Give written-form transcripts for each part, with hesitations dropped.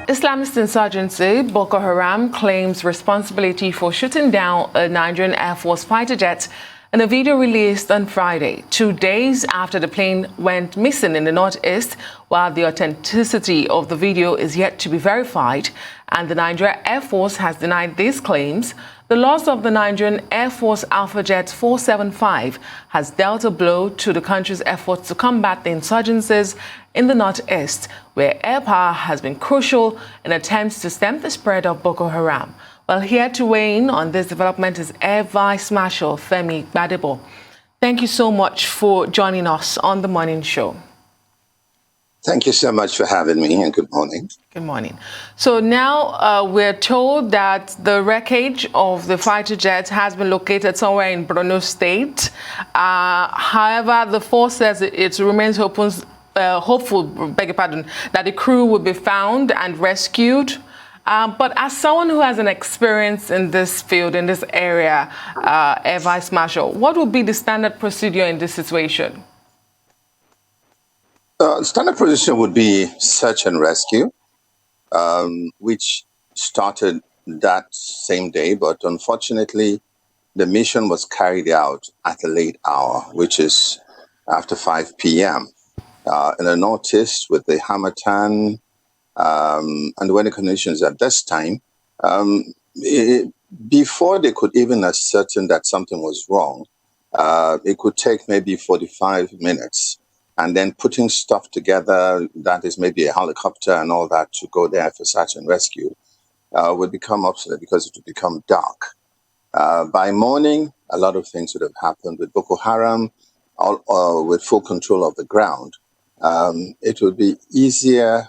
Islamist insurgency Boko Haram claims responsibility for shooting down a Nigerian Air Force fighter jet in a video released on Friday, 2 days after the plane went missing in the northeast. While the authenticity of the video is yet to be verified and the Nigerian Air Force has denied these claims, the loss of the Nigerian Air Force Alpha Jet 475 has dealt a blow to the country's efforts to combat the insurgencies in the northeast, where air power has been crucial in attempts to stem the spread of Boko Haram. Well, here to weigh in on this development is Air Vice Marshal FEMI GBADEBO. Thank you so much for joining us on the morning show. Thank you so much for having me, and good morning. Good morning. So now we're told that the wreckage of the fighter jet has been located somewhere in Borno State. However, the force says it remains hopeful, that the crew will be found and rescued. But as someone who has an experience in this field, in this area, Air Vice Marshal, what would be the standard procedure in this situation? Standard procedure would be search and rescue, which started that same day, but unfortunately, the mission was carried out at a late hour, which is after 5 p.m. In the northeast with the Hamatan and the weather conditions at this time. Before they could even ascertain that something was wrong, it could take maybe 45 minutes. And then putting stuff together, that is maybe a helicopter and all that, to go there for search and rescue, would become obsolete because it would become dark. By morning, a lot of things would have happened with Boko Haram, with full control of the ground. It would be easier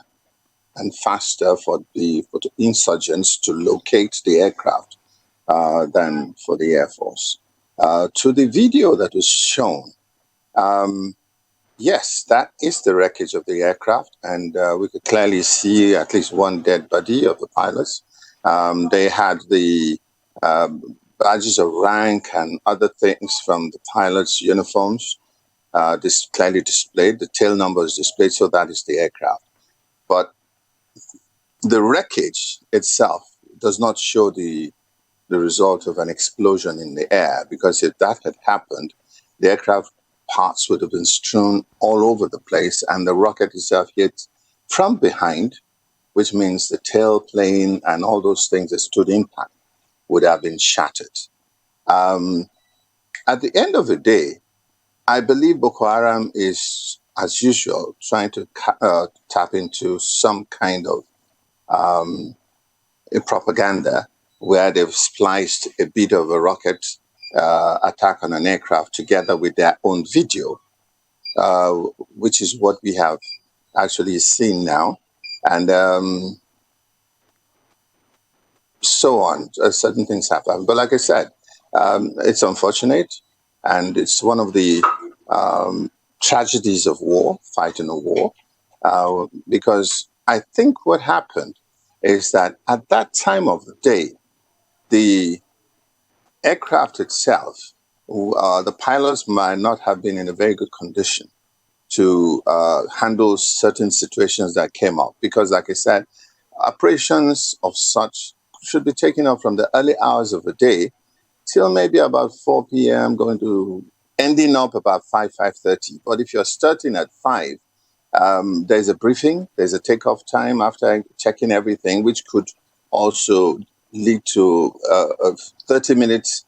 and faster for the insurgents to locate the aircraft than for the Air Force. To the video that was shown, yes, that is the wreckage of the aircraft, and we could clearly see at least one dead body of the pilots. They had the badges of rank and other things from the pilots' uniforms clearly displayed. The tail number is displayed, so that is the aircraft. But the wreckage itself does not show the result of an explosion in the air, because if that had happened, the aircraft parts would have been strewn all over the place, and the rocket itself hit from behind, which means the tail plane and all those things that stood impact would have been shattered. At the end of the day, I believe Boko Haram is, as usual, trying to tap into some kind of a propaganda where they've spliced a bit of a rocket attack on an aircraft together with their own video, which is what we have actually seen now, and so on. Certain things happen, but like I said, it's unfortunate, and it's one of the tragedies of war, fighting a war, because I think what happened is that at that time of the day, the aircraft itself, the pilots might not have been in a very good condition to handle certain situations that came up. Because like I said, operations of such should be taken up from the early hours of the day till maybe about 4 p.m., ending up about 5:30. But if you're starting at 5, there's a briefing, there's a takeoff time after checking everything, which could also lead to a 30 minutes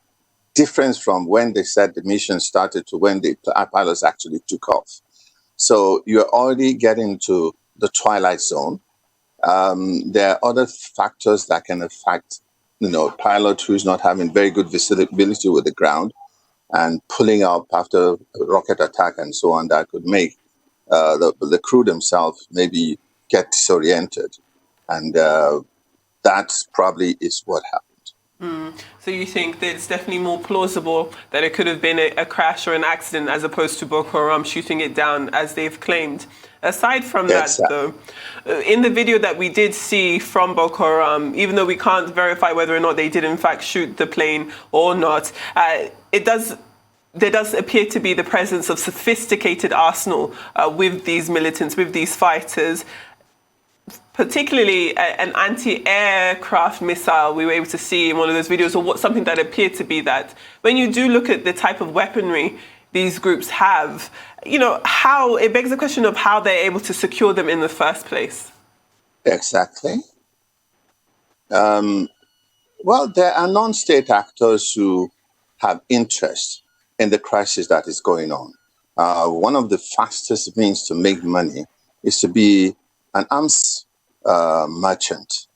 difference from when they said the mission started to when the pilots actually took off. So you're already getting to the twilight zone. There are other factors that can affect, pilot who's not having very good visibility with the ground and pulling up after a rocket attack and so on, that could make the crew themselves maybe get disoriented. And that probably is what happened. So you think that it's definitely more plausible that it could have been a crash or an accident as opposed to Boko Haram shooting it down as they've claimed? Aside from that, though, in the video that we did see from Boko Haram, even though we can't verify whether or not they did in fact shoot the plane or not, there does appear to be the presence of sophisticated arsenal with these militants, with these fighters. particularly an anti-aircraft missile we were able to see in one of those videos, or something that appeared to be that. When you do look at the type of weaponry these groups have, how it begs the question of how they're able to secure them in the first place. Exactly. Well, there are non-state actors who have interest in the crisis that is going on. One of the fastest means to make money is to be an arms merchant.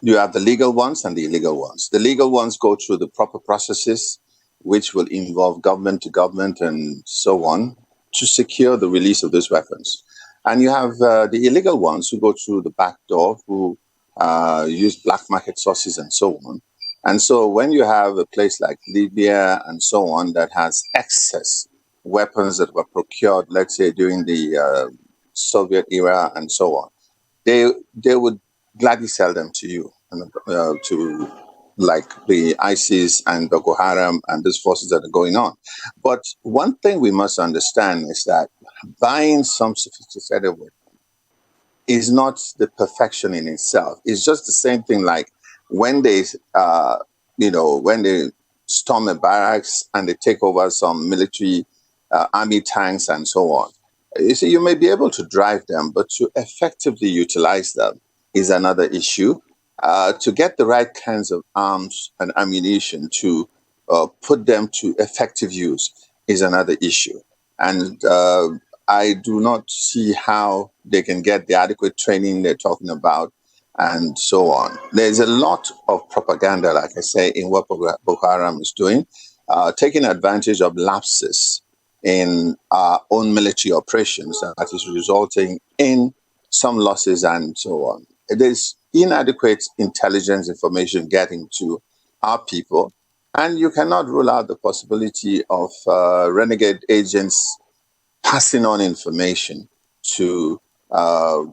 You have the legal ones and the illegal ones. The legal ones go through the proper processes, which will involve government to government and so on, to secure the release of those weapons. And you have the illegal ones who go through the back door, who use black market sources and so on. And so when you have a place like Libya and so on that has excess weapons that were procured, let's say during the Soviet era and so on, they would gladly sell them to you, to like the ISIS and Boko Haram and these forces that are going on. But one thing we must understand is that buying some sophisticated weapon is not the perfection in itself. It's just the same thing like when they, when they storm a barracks and they take over some military army tanks and so on. You see, you may be able to drive them, but to effectively utilize them is another issue. To get the right kinds of arms and ammunition to put them to effective use is another issue. And I do not see how they can get the adequate training they're talking about and so on. There's a lot of propaganda, like I say, in what Boko Haram is doing, taking advantage of lapses in our own military operations that is resulting in some losses and so on. There's inadequate intelligence information getting to our people, and you cannot rule out the possibility of renegade agents passing on information to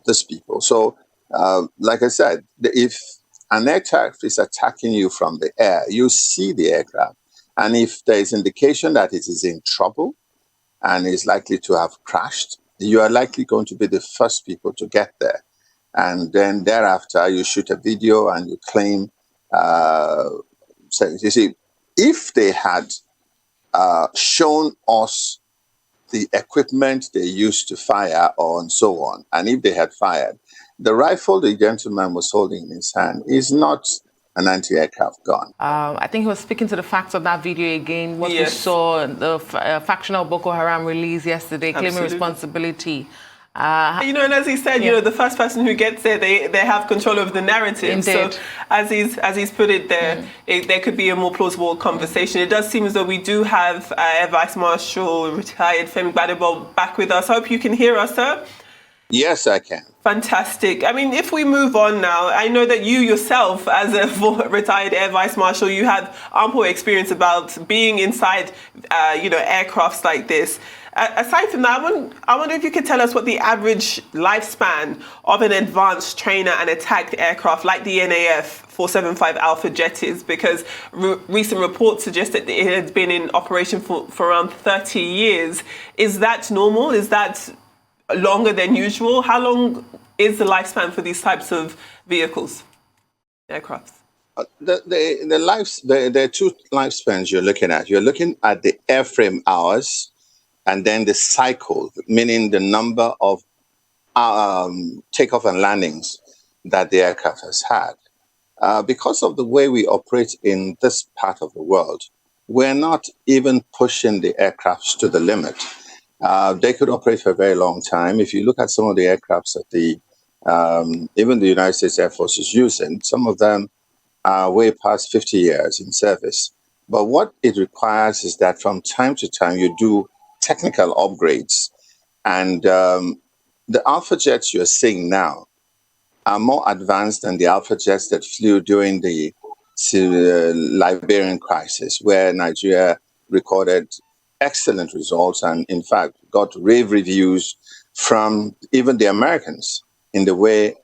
these people. So, like I said, if an aircraft is attacking you from the air, you see the aircraft, and if there is indication that it is in trouble and is likely to have crashed, you are likely going to be the first people to get there. And then thereafter, you shoot a video and you claim, you see, if they had shown us the equipment they used to fire and so on, and if they had fired, the rifle the gentleman was holding in his hand is not an anti-aircraft gun. I think he was speaking to the facts of that video again. What we saw, the factional Boko Haram release yesterday, claiming responsibility. And as he said, the first person who gets there, they have control over the narrative. Indeed. So as he's put it there, there could be a more plausible conversation. It does seem as though we do have Air Vice Marshal, retired FEMI GBADEBO, back with us. Hope you can hear us, sir. Yes, I can. Fantastic. I mean, if we move on now, I know that you yourself, as a retired Air Vice Marshal, you have ample experience about being inside, aircrafts like this. Aside from that, I wonder if you could tell us what the average lifespan of an advanced trainer and attacked aircraft like the NAF 475 Alpha jet is, because recent reports suggest that it has been in operation for around 30 years. Is that normal? Is that longer than usual? How long is the lifespan for these types of vehicles, aircrafts? There are two lifespans you're looking at. You're looking at the airframe hours, and then the cycle, meaning the number of takeoff and landings that the aircraft has had. Because of the way we operate in this part of the world, we're not even pushing the aircrafts to the limit. They could operate for a very long time. If you look at some of the aircrafts that even the United States Air Force is using, some of them are way past 50 years in service. But what it requires is that from time to time you do technical upgrades. And the Alpha jets you're seeing now are more advanced than the Alpha jets that flew during the Liberian crisis, where Nigeria recorded excellent results and, in fact, got rave reviews from even the Americans in the way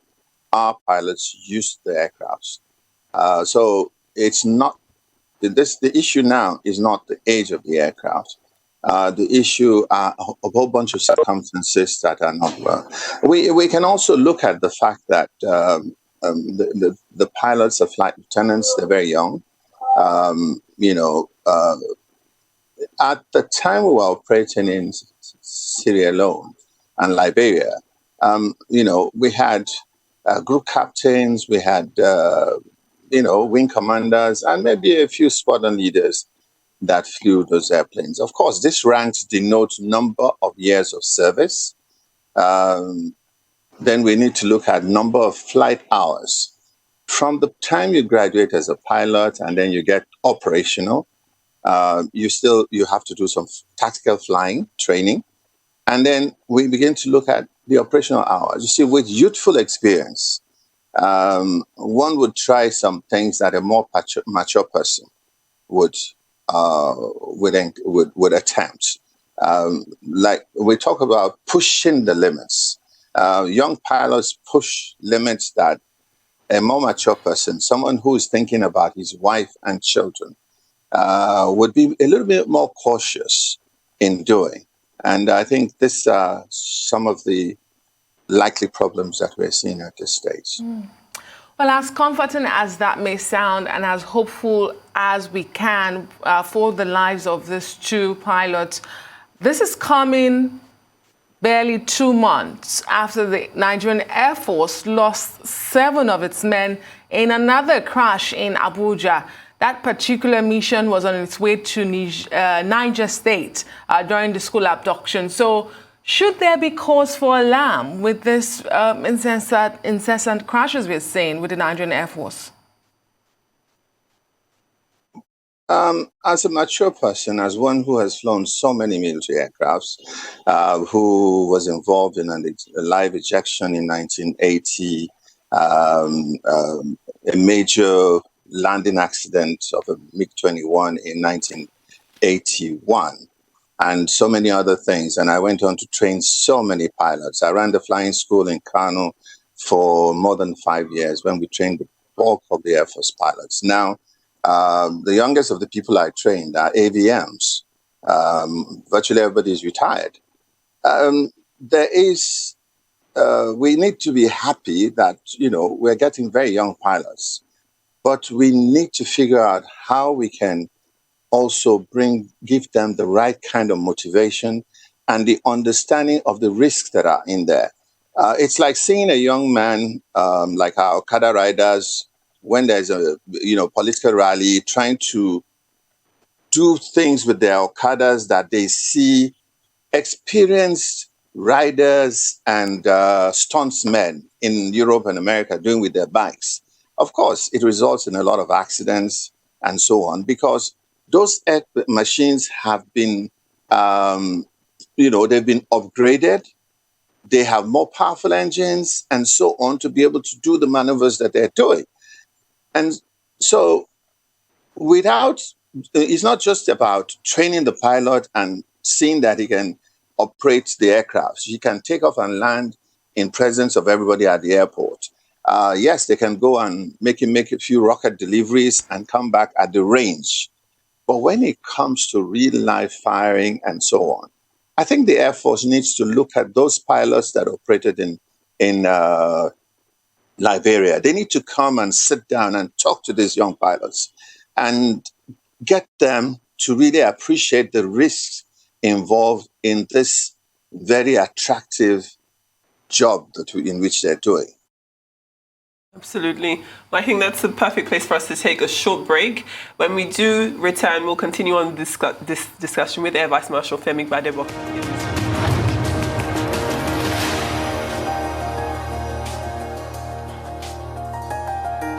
our pilots used the aircrafts. So it's not, the issue now is not the age of the aircraft. The issue are a whole bunch of circumstances that are not well. We can also look at the fact that the pilots, the flight lieutenants, they're very young. At the time we were operating in Sierra Leone and Liberia, we had group captains, we had, wing commanders, and maybe a few squadron leaders that flew those airplanes. Of course, this ranks denote number of years of service. Then we need to look at number of flight hours. From the time you graduate as a pilot and then you get operational, you have to do some tactical flying training. And then we begin to look at the operational hours. You see, with youthful experience, one would try some things that a more mature person would attempt. Like we talk about pushing the limits. Young pilots push limits that a more mature person, someone who is thinking about his wife and children, would be a little bit more cautious in doing. And I think this are some of the likely problems that we're seeing at this stage. Well, as comforting as that may sound and as hopeful as we can for the lives of these two pilots, this is coming barely 2 months after the Nigerian Air Force lost 7 of its men in another crash in Abuja. That particular mission was on its way to Niger State during the school abduction. So should there be cause for alarm with this incessant crashes we're seeing with the Nigerian Air Force? As a mature person, as one who has flown so many military aircrafts, who was involved in a live ejection in 1980, a major landing accident of a MiG-21 in 1981, and so many other things. And I went on to train so many pilots. I ran the flying school in Kano for more than 5 years when we trained the bulk of the Air Force pilots. Now, the youngest of the people I trained are AVMs. Virtually everybody is retired. We need to be happy that, we're getting very young pilots, but we need to figure out how we can also give them the right kind of motivation and the understanding of the risks that are in there. It's like seeing a young man, like our Okada riders, when there's a political rally, trying to do things with their Okadas that they see experienced riders and stuntsmen in Europe and America doing with their bikes. Of course, it results in a lot of accidents and so on, because those machines have been, they've been upgraded. They have more powerful engines and so on to be able to do the maneuvers that they're doing. And so it's not just about training the pilot and seeing that he can operate the aircraft. He can take off and land in presence of everybody at the airport. Yes, they can go and make a few rocket deliveries and come back at the range. But when it comes to real life firing and so on, I think the Air Force needs to look at those pilots that operated in Liberia. They need to come and sit down and talk to these young pilots and get them to really appreciate the risks involved in this very attractive job in which they're doing. Absolutely. Well, I think that's the perfect place for us to take a short break. When we do return, we'll continue on this discussion with Air Vice Marshal FEMI GBADEBO.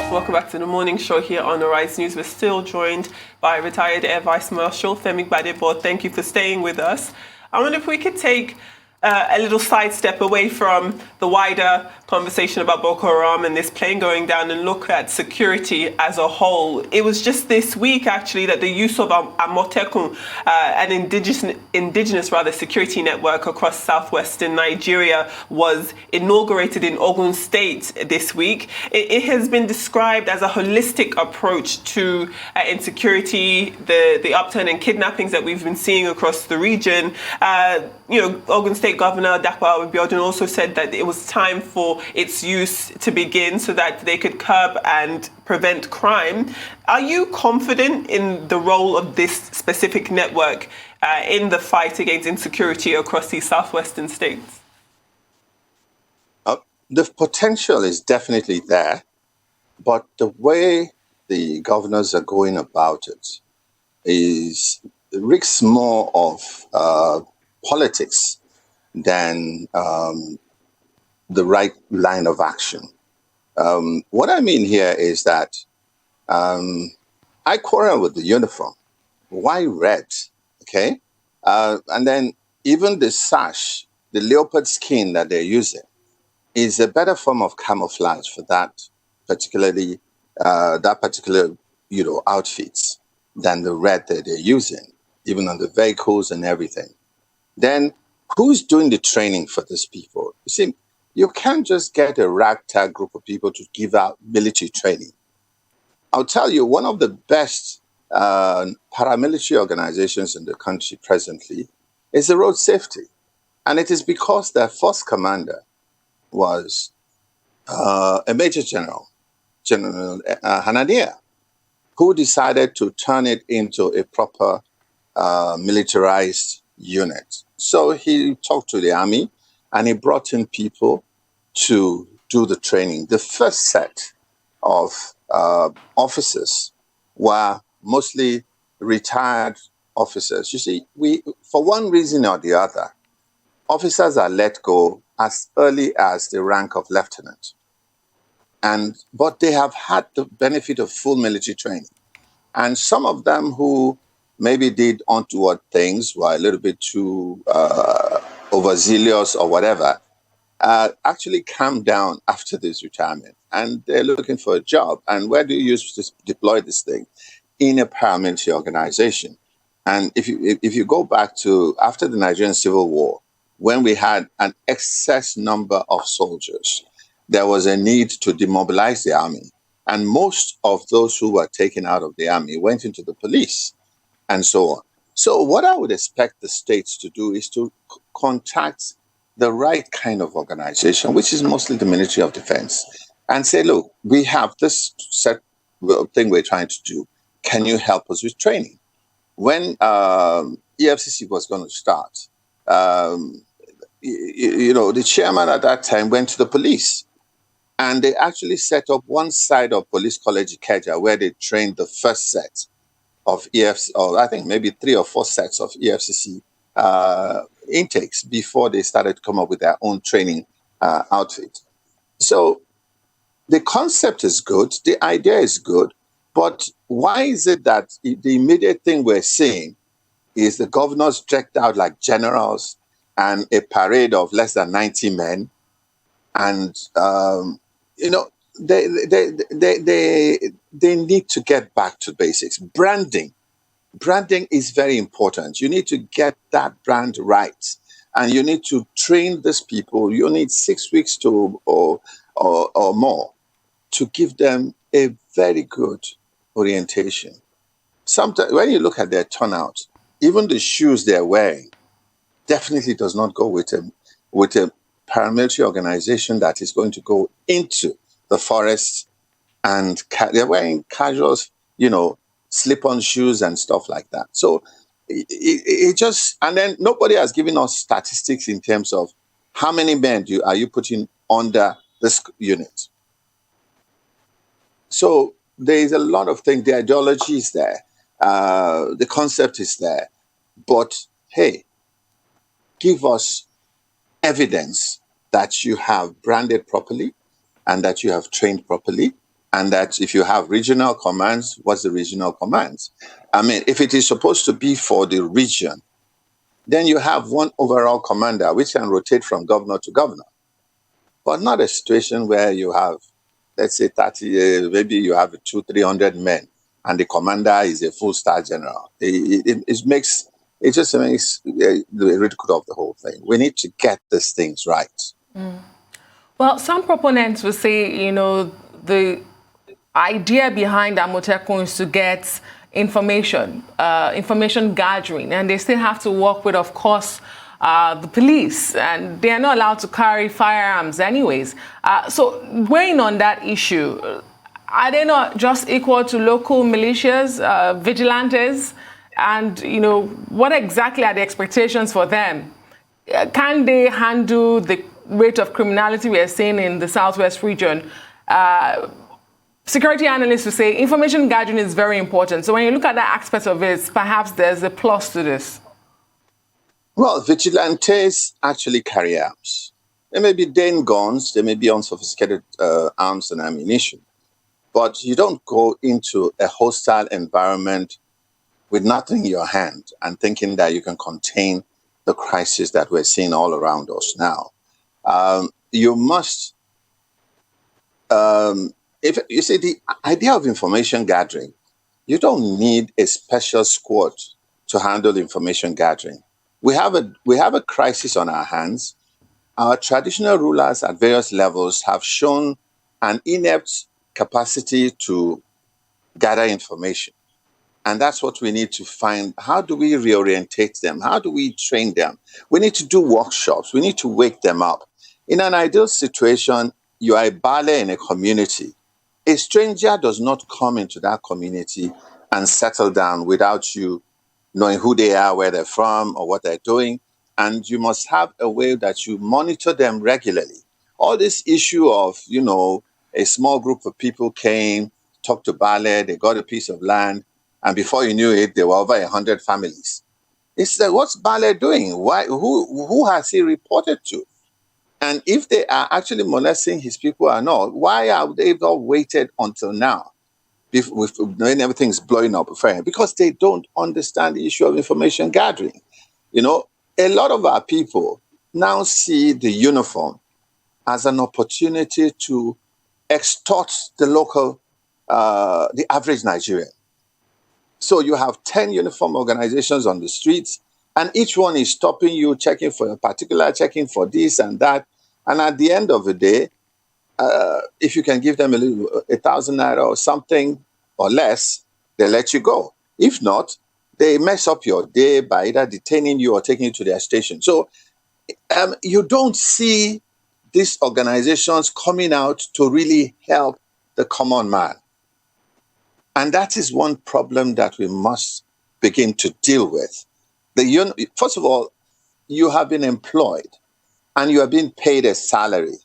Welcome back to the morning show here on Arise News. We're still joined by retired Air Vice Marshal FEMI GBADEBO. Thank you for staying with us. I wonder if we could take a little sidestep away from the wider conversation about Boko Haram and this plane going down and look at security as a whole. It was just this week, actually, that the use of Amotekun, an indigenous security network across southwestern Nigeria, was inaugurated in Ogun State this week. It has been described as a holistic approach to insecurity, the upturn in kidnappings that we've been seeing across the region. Ogun State Governor Dapo Abiodun also said that it was time for its use to begin so that they could curb and prevent crime. Are you confident in the role of this specific network in the fight against insecurity across these southwestern states? The potential is definitely there, but the way the governors are going about it reeks more of politics than the right line of action. What I mean here is that I quarrel with the uniform. Why red? Okay? And then even the sash, the leopard skin that they're using, is a better form of camouflage for that particular outfits than the red that they're using, even on the vehicles and everything. Then who's doing the training for these people? You see, you can't just get a ragtag group of people to give out military training. I'll tell you, one of the best paramilitary organizations in the country presently is the road safety. And it is because their first commander was a Major General Hanania, who decided to turn it into a proper militarized unit. So he talked to the army and he brought in people to do the training. The first set of officers were mostly retired officers. You see, for one reason or the other, officers are let go as early as the rank of lieutenant. But they have had the benefit of full military training. And some of them who maybe did untoward things, were a little bit too overzealous or whatever, actually calmed down after this retirement. And they're looking for a job. And where do you use to deploy this thing? In a paramilitary organization. And if you go back to after the Nigerian Civil War, when we had an excess number of soldiers, there was a need to demobilize the army. And most of those who were taken out of the army went into the police and so on. So what I would expect the states to do is to contact the right kind of organization, which is mostly the Ministry of Defense, and say, look, we have this set thing we're trying to do. Can you help us with training? When EFCC was going to start, the chairman at that time went to the police, and they actually set up one side of Police College Ikeja where they trained the first set of EFCC, or I think maybe 3 or 4 sets of EFCC intakes before they started to come up with their own training outfit. So the concept is good, the idea is good, but why is it that the immediate thing we're seeing is the governors decked out like generals and a parade of less than 90 men, and they need to get back to basics. Branding is very important. You need to get that brand right, and you need to train these people. You need 6 weeks or more to give them a very good orientation. Sometimes when you look at their turnout, even the shoes they're wearing definitely does not go with a paramilitary organization that is going to go into the forest, and they're wearing casual, slip-on shoes and stuff like that. So it just, and then nobody has given us statistics in terms of how many men are you putting under this unit. So there is a lot of things. The ideology is there, the concept is there, but hey, give us evidence that you have branded properly and that you have trained properly, and that if you have regional commands, what's the regional commands? I mean, if it is supposed to be for the region, then you have one overall commander which can rotate from governor to governor. but not a situation where you have, let's say, 30, maybe you have 200-300 men, and the commander is a full-star general. It just makes the ridicule of the whole thing. We need to get these things right. Well, some proponents will say, the idea behind Amotekun is to get information gathering, and they still have to work with, of course, the police, and they are not allowed to carry firearms anyways. So weighing on that issue, are they not just equal to local militias, vigilantes? And, what exactly are the expectations for them? Can they handle the rate of criminality we are seeing in the Southwest region? Security analysts will say information gathering is very important. So when you look at that aspect of it, perhaps there's a plus to this. Well, vigilantes actually carry arms. They may be Dane guns, they may be unsophisticated arms and ammunition, but you don't go into a hostile environment with nothing in your hand and thinking that you can contain the crisis that we're seeing all around us now. You must, if you see the idea of information gathering, you don't need a special squad to handle information gathering. We have a crisis on our hands. Our traditional rulers at various levels have shown an inept capacity to gather information. And that's what we need to find. How do we reorientate them? How do we train them? We need to do workshops. We need to wake them up. In an ideal situation, you are a ballet in a community. A stranger does not come into that community and settle down without you knowing who they are, where they're from, or what they're doing. And you must have a way that you monitor them regularly. All this issue of, a small group of people came, talked to ballet, they got a piece of land, and before you knew it, there were over 100 families. It's like, what's ballet doing? Why? Who has he reported to? And if they are actually molesting his people or not, why are they not waited until now? When everything's blowing up for him? Because they don't understand the issue of information gathering. A lot of our people now see the uniform as an opportunity to extort the local, the average Nigerian. So you have 10 uniform organizations on the streets, and each one is stopping you, checking for a particular, checking for this and that. And at the end of the day, if you can give them 1,000 naira or something or less, they let you go. If not, they mess up your day by either detaining you or taking you to their station. So you don't see these organizations coming out to really help the common man. And that is one problem that we must begin to deal with. First of all, you have been employed and you are being paid a salary.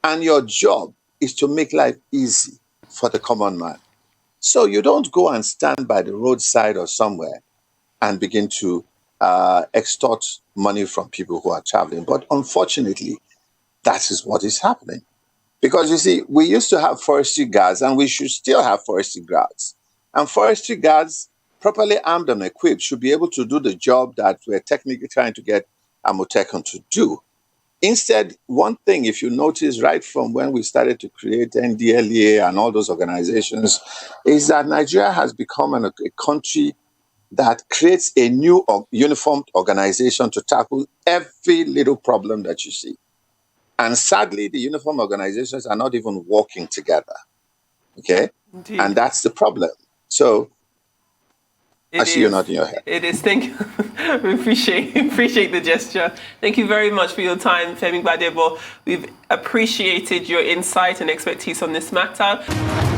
And your job is to make life easy for the common man. So you don't go and stand by the roadside or somewhere and begin to extort money from people who are traveling. But unfortunately, that is what is happening. Because you see, we used to have forestry guards, and we should still have forestry guards. And forestry guards, properly armed and equipped, should be able to do the job that we're technically trying to get Amotekun to do. Instead, one thing, if you notice right from when we started to create NDLEA and all those organizations, is that Nigeria has become a country that creates a new uniformed organization to tackle every little problem that you see. And sadly, the uniform organizations are not even working together. Okay? Indeed. And that's the problem. So I see you're nodding your head. It is. Thank you. We appreciate the gesture. Thank you very much for your time, Femi GBADEBO. We've appreciated your insight and expertise on this matter.